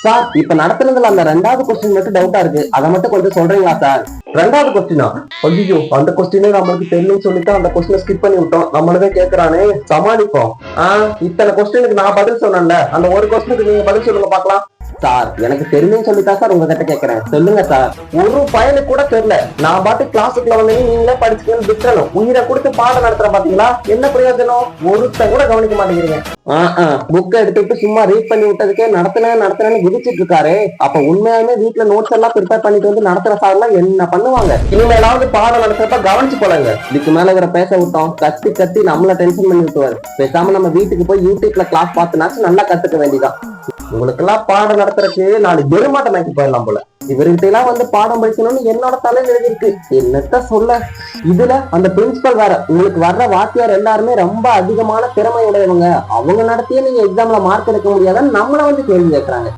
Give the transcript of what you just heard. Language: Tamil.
சார் இப்ப நடத்துனதுல அந்த ரெண்டாவது கொஸ்டின் மட்டும் டவுட்டா இருக்கு, அதை மட்டும் கொஞ்சம் சொல்றீங்களா சார்? ரெண்டாவது கொஸ்டினா? ஐயோ, அந்த கொஸ்டினே நம்மளுக்கு தெரியும்னு சொல்லிட்டு அந்த கொஸ்டினை ஸ்கிப் பண்ணி விட்டோம். நம்மளவே கேக்குறானே, சமாளிப்போம். இத்தனை கொஸ்டினுக்கு நான் பதில் சொன்னேன்ல, அந்த ஒரு கொஸ்டினுக்கு நீங்க பதில் சொல்லுங்க பாக்கலாம். சார் எனக்கு தெரியும்னு சொல்லிட்டா சார் உங்ககிட்ட கேக்குறேன், சொல்லுங்க சார். ஒரு பயனுக்கு கூட தெரியல, நான் பாட்டு கிளாஸுக்குள்ள வந்து நீங்களே படிச்சுக்கணும் விட்டுறணும், உயிரை கொடுத்து பாடம் நடத்துற பாத்தீங்களா, என்ன பிரயோஜனம்? ஒருத்த கூட கவனிக்க மாட்டேங்கிறீங்க. புக்கை எடுத்துட்டு சும்மா ரீட் பண்ணி விட்டதுக்கே நடத்தினு குதிச்சிட்டு இருக்காரு. அப்ப உண்மையாலுமே வீட்டுல நோட்ஸ் எல்லாம் ப்ரிப்பேர் பண்ணிட்டு வந்து நடத்துற சார் எல்லாம் என்ன பண்ணுவாங்க? இனிமேலாவது பாடம் நடத்துறப்ப கவனிச்சு போலாங்க. இதுக்கு மேல இவரை பேச விட்டோம், கத்தி கத்தி நம்மள டென்ஷன் பண்ணி விட்டுவாரு. பேசாம நம்ம வீட்டுக்கு போய் யூடியூப்ல கிளாஸ் பார்த்துனாச்சும் நல்லா கத்துக்க வேண்டியதான். உங்களுக்கு எல்லாம் பாடம் நடத்துறதுக்கு நாலு பெருமாட்டம் ஆக்கி போயிடலாம் போல. இவர்கிட்ட எல்லாம் வந்து பாடம் படிக்கணும்னு என்னோட தலையில இருக்கு, என்னத்த சொல்ல. இதுல அந்த பிரின்சிபல் வேற, உங்களுக்கு வர்ற வாத்தியார் எல்லாருமே ரொம்ப அதிகமான திறமை உடையவங்க, அவங்க நடத்தியே நீங்க எக்ஸாம்ல மார்க் எடுக்க முடியாதுன்னு நம்மள வந்து கேள்வி கேட்கறாங்க.